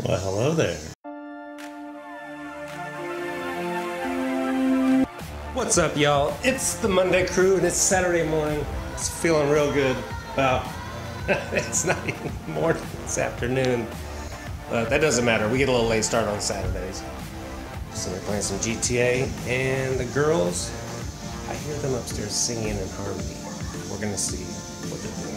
Well, hello there. What's up, y'all? It's the Monday Crew, and it's Saturday morning. It's feeling real good about... it's not even morning, it's afternoon. But that doesn't matter. We get a little late start on Saturdays. So they're playing some GTA, and the girls, I hear them upstairs singing in harmony. We're gonna see what they're doing.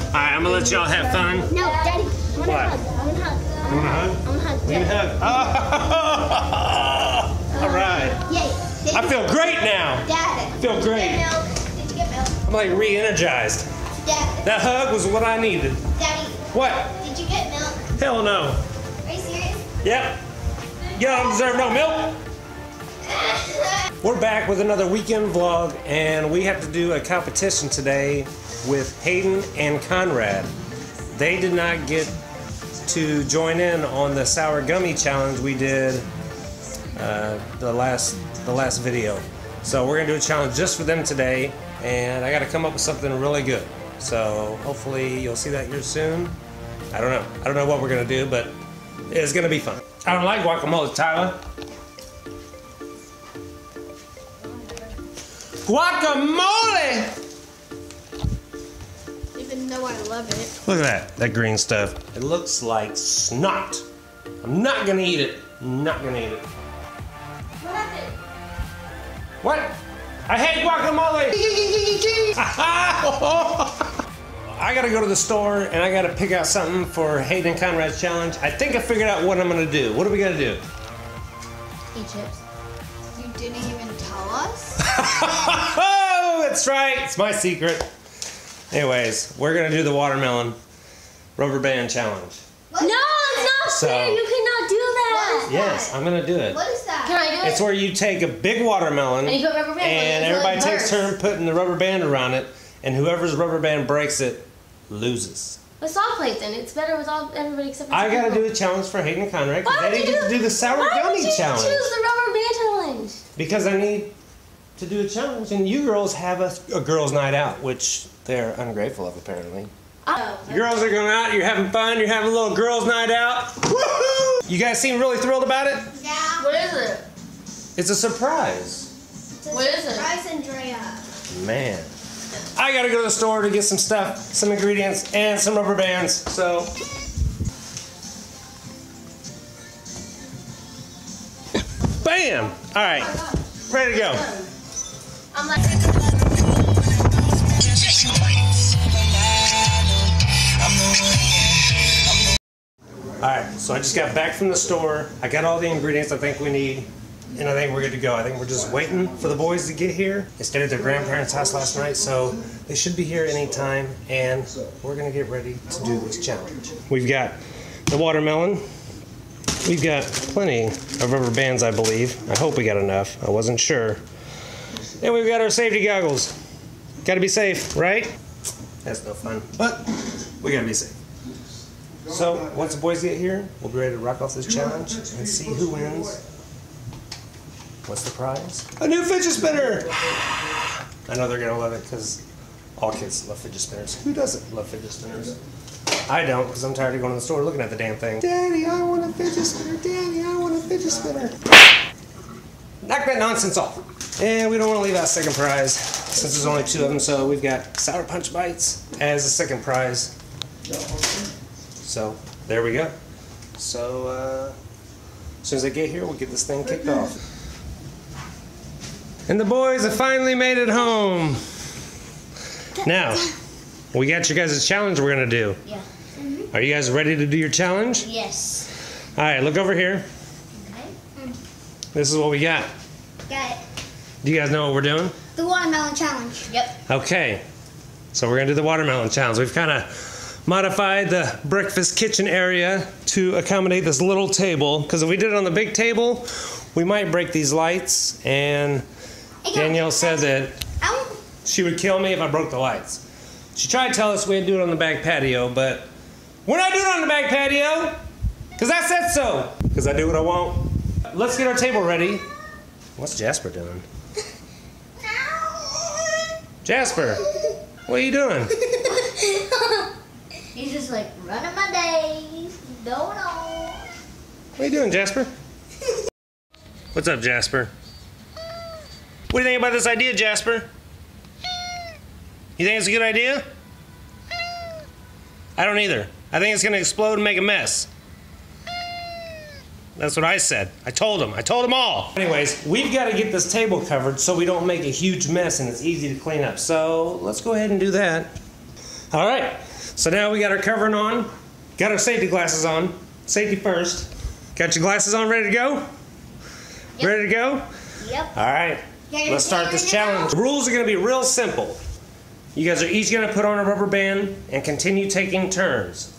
Alright, I'm gonna let y'all have fun. No, Daddy. What? I want a hug. You want a hug? I want a hug. You need a hug? Alright. Yay. I feel great now. Dad. I feel great. Did you get milk? Did you get milk? I'm like re-energized. Dad. That hug was what I needed. Daddy. What? Did you get milk? Hell no. Are you serious? Yep. You don't deserve no milk. We're back with another weekend vlog, and we have to do a competition today with Hayden and Conrad. They did not get to join in on the sour gummy challenge we did the last video. So we're gonna do a challenge just for them today, and I gotta come up with something really good. So hopefully you'll see that here soon. I don't know what we're gonna do, but it's gonna be fun. I don't like guacamole, Tyler. Guacamole! Even though I love it. Look at that green stuff. It looks like snot. I'm not gonna eat it. Not gonna eat it. What happened? What? I hate guacamole! I gotta go to the store and I gotta pick out something for Hayden Conrad's challenge. I think I figured out what I'm gonna do. What are we gonna do? Eat chips. You didn't even tell us? Oh, that's right. It's my secret. Anyways, we're gonna do the watermelon rubber band challenge. What? No, it's not fair. You cannot do that. Yes, I'm gonna do it. What is that? Can I do it? It's where you take a big watermelon and you put rubber band and everybody takes turn putting the rubber band around it, and whoever's rubber band breaks it loses. Let's all play it then. It's better with everybody except for I gotta do a challenge for Hayden and Conrad because they didn't get to do the sour gummy challenge. Why would you choose the rubber band challenge? Because I need to do a challenge, and you girls have a girls' night out, which they're ungrateful of apparently. You girls are going out, you're having fun, you're having a little girls' night out. Woohoo! You guys seem really thrilled about it? Yeah. What is it? It's a surprise. What is it? Surprise Andrea. Man. I gotta go to the store to get some stuff, some ingredients, and some rubber bands, so. Bam! Alright, ready to go. I'm like... Alright, so I just got back from the store. I got all the ingredients I think we need, and I think we're good to go. I think we're just waiting for the boys to get here. They stayed at their grandparents' house last night, so they should be here anytime, and we're gonna get ready to do this challenge. We've got the watermelon. We've got plenty of rubber bands, I believe. I hope we got enough. I wasn't sure. And we've got our safety goggles. Gotta be safe, right? That's no fun, but we gotta be safe. So, once the boys get here, we'll be ready to rock off this challenge and see who wins. What's the prize? A new fidget spinner! I know they're gonna love it because all kids love fidget spinners. Who doesn't love fidget spinners? I don't, because I'm tired of going to the store looking at the damn thing. Daddy, I want a fidget spinner. Daddy, I want a fidget spinner. Knock that nonsense off. And we don't want to leave out second prize since there's only 2 of them, so we've got Sour Punch Bites as a second prize. So, there we go. So, as soon as they get here, we'll get this thing kicked off. And the boys have finally made it home. Now, we got you guys' challenge we're going to do. Yeah. Are you guys ready to do your challenge? Yes. All right, look over here. Okay. This is what we got. Got it. Do you guys know what we're doing? The watermelon challenge. Yep. Okay. So we're going to do the watermelon challenge. We've kind of modified the breakfast kitchen area to accommodate this little table, because if we did it on the big table, we might break these lights, and Danielle said that she would kill me if I broke the lights. She tried to tell us we had to do it on the back patio, but We're not doing it on the back patio. Because I said so. Because I do what I want. Let's get our table ready. What's Jasper doing? Jasper, what are you doing? He's just like running my days, going on. What are you doing, Jasper? What's up, Jasper? What do you think about this idea, Jasper? You think it's a good idea? I don't either. I think it's going to explode and make a mess. That's what I said. I told them all. Anyways, we've got to get this table covered so we don't make a huge mess and it's easy to clean up. So let's go ahead and do that. All right, so now we got our covering on, got our safety glasses on. Safety first. Got your glasses on, ready to go? Yep. Ready to go? Yep. All right, let's start this challenge. The rules are going to be real simple. You guys are each going to put on a rubber band and continue taking turns.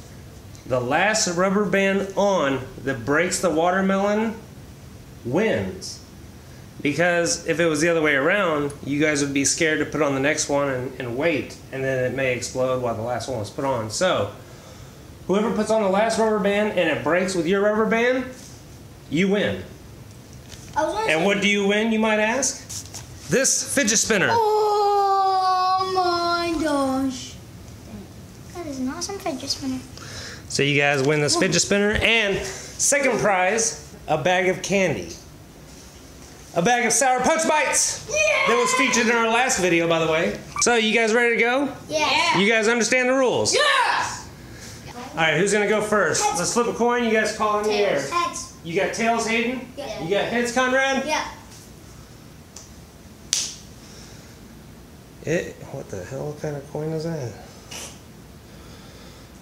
The last rubber band on that breaks the watermelon wins. Because if it was the other way around, you guys would be scared to put on the next one and wait, and then it may explode while the last one was put on. So, whoever puts on the last rubber band and it breaks with your rubber band, you win. And what do you win, you might ask? This fidget spinner. Oh my gosh. That is an awesome fidget spinner. So you guys win this fidget spinner, and second prize, a bag of candy. A bag of Sour Punch Bites. Yeah! That was featured in our last video, by the way. So you guys ready to go? Yeah. You guys understand the rules? Yes! All right, who's gonna go first? Heads. Let's flip a coin. You guys call in the air. Heads. You got tails, Hayden? Yeah. You got heads, Conrad? Yeah. What the hell kind of coin is that?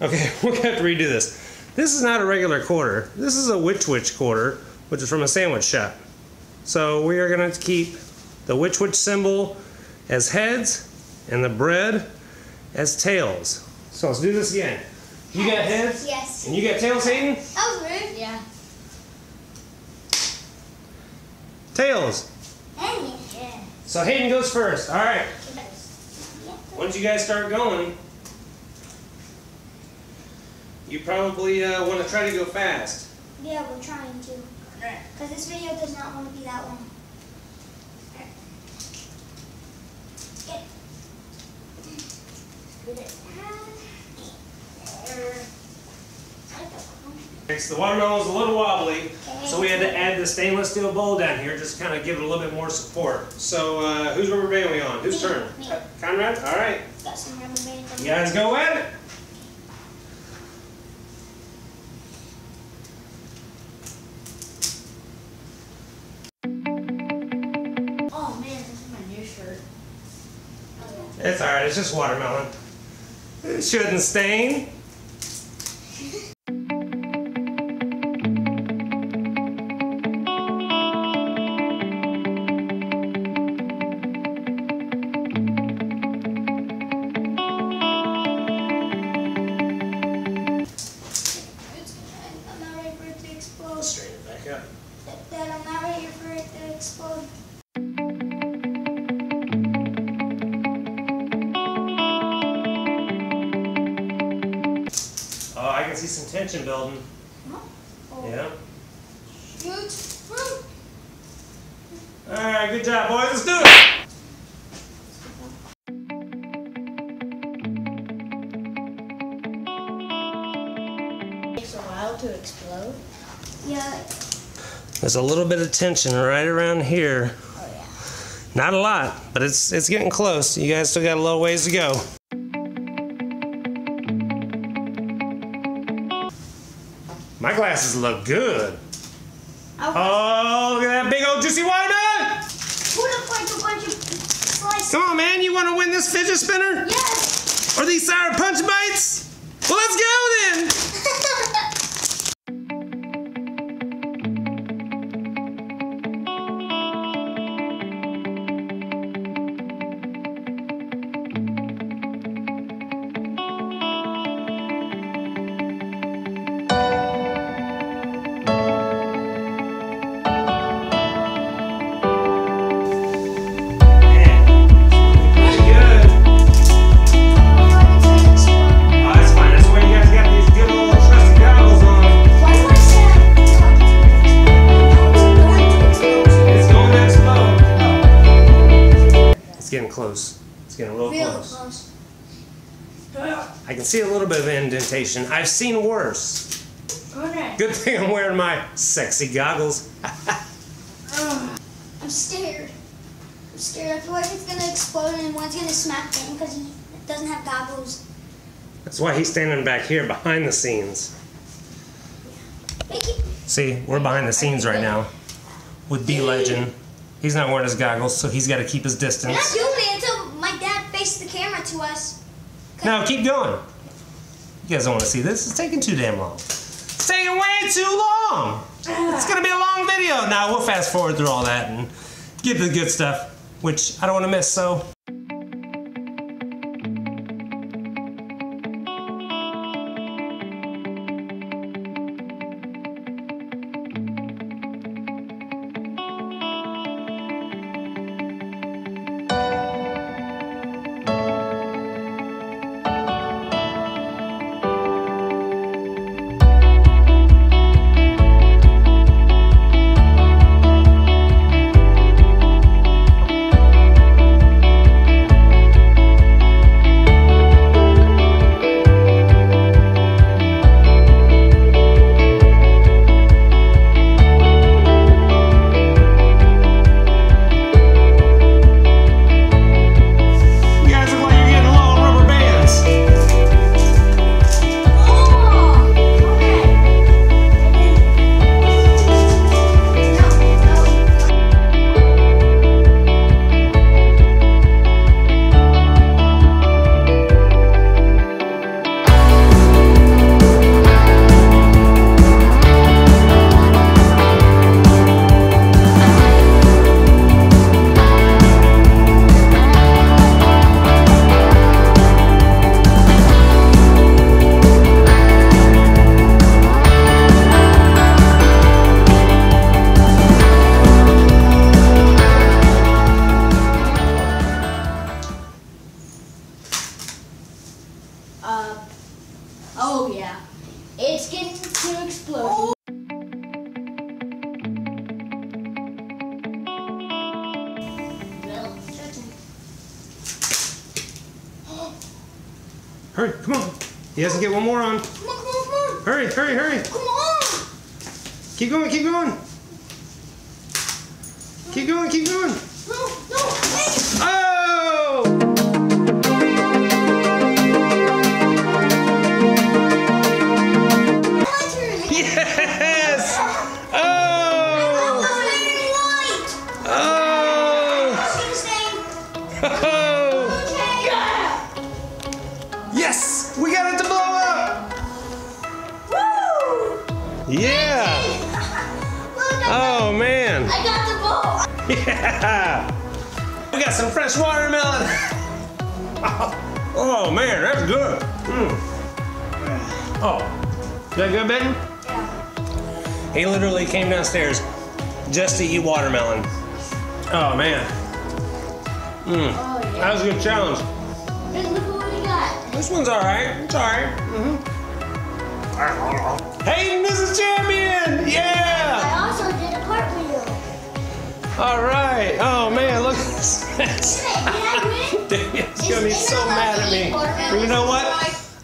Okay, we're gonna have to redo this. This is not a regular quarter. This is a Witch Witch quarter, which is from a sandwich shop. So we are gonna keep the Witch Witch symbol as heads and the bread as tails. So let's do this again. You got heads? Yes. And you got tails, Hayden? That was rude. Yeah. Tails. Yeah. So Hayden goes first. All right. Once you guys start going, you probably want to try to go fast. Yeah, we're trying to. Because this video does not want to be that long. Okay, so the watermelon was a little wobbly, so we had to add the stainless steel bowl down here, just kind of give it a little bit more support. So whose rubber band are we on? Whose turn? Me. Conrad? All right. Got some rubber bands. You guys go at it. Oh man, this is my new shirt. It's all right. It's just watermelon. It shouldn't stain. I'm not ready for it to explode. Straighten it back up. Dad, I'm not ready for it to explode. Oh, I can see some tension building. Oh. Yeah. Shoot. All right, good job, boys. Let's do it. Takes a while to explode. Yeah. There's a little bit of tension right around here. Oh yeah. Not a lot, but it's getting close. You guys still got a little ways to go. My glasses look good. Oh, look at that big old juicy watermelon! Who looks like a bunch of slices? Come on, man. You want to win this fidget spinner? Yes. Or these Sour Punch Bites? Well, let's go then! Pretty good. Oh, that's fine. That's the way you guys got real close. I can see a little bit of indentation. I've seen worse. Good thing I'm wearing my sexy goggles. I'm scared. I'm scared. I feel like it's gonna explode and one's gonna smack him because he doesn't have goggles. That's why he's standing back here behind the scenes. See, we're behind the scenes right now with D-Legend. He's not wearing his goggles, so he's got to keep his distance. We're not doing it until my dad faced the camera to us. Now, keep going. You guys don't want to see this. It's taking too damn long. It's taking way too long. It's going to be a long video. Now, we'll fast forward through all that and get the good stuff, which I don't want to miss, so... Oh yeah. It's getting to explode. Hurry, come on. He has to get one more on. Come on, come on, come on. Hurry, hurry, hurry. Come on. Keep going, keep going. Keep going, keep going. No, no, hey. Oh! Yes! Oh! Oh! Yes! We got it to blow up! Woo! Yeah! Oh man! I got the ball! Yeah! We got some fresh watermelon! Oh man, that's good! Oh. Is that good, Benton? Yeah. He literally came downstairs just to eat watermelon. Oh man. Oh, yeah. That was a good challenge. Just look at what we got. This one's alright. It's alright. Hayden is a champion! Yeah! I also did a cartwheel. Alright. Oh man, look at this mess. Did I win? Daniel's gonna be so mad at me. But you know what?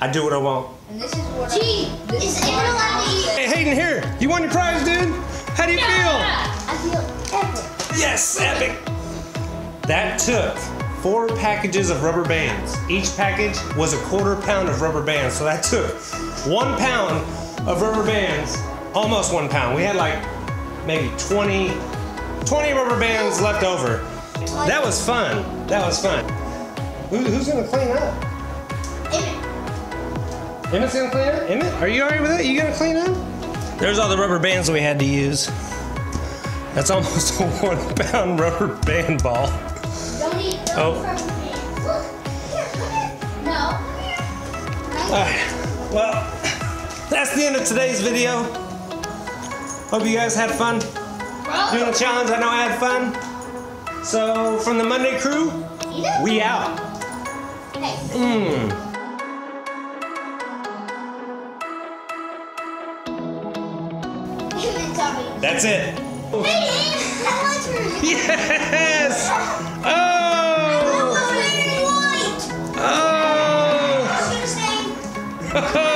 I do what I want. And this is what Gee, is Aaron allowed to eat? Hey Hayden, here. You won your prize, dude. How do you feel? I feel epic. Yes, epic. That took 4 packages of rubber bands. Each package was a ¼ pound of rubber bands. So that took 1 pound of rubber bands, almost 1 pound. We had like maybe 20 rubber bands left over. That was fun. That was fun. Who's gonna clean up? Emmett's gonna clean up? Emmett, are you alright with it? You gonna clean up? There's all the rubber bands we had to use. That's almost a 1 pound rubber band ball. Don't eat those rubber bands. Look, here, come here. No, come here. Alright, well, that's the end of today's video. Hope you guys had fun doing the challenge. I know I had fun. So, from the Monday crew, we out. Hey. That's it. Hey, that one's for you. Yes! Oh! I love Oh,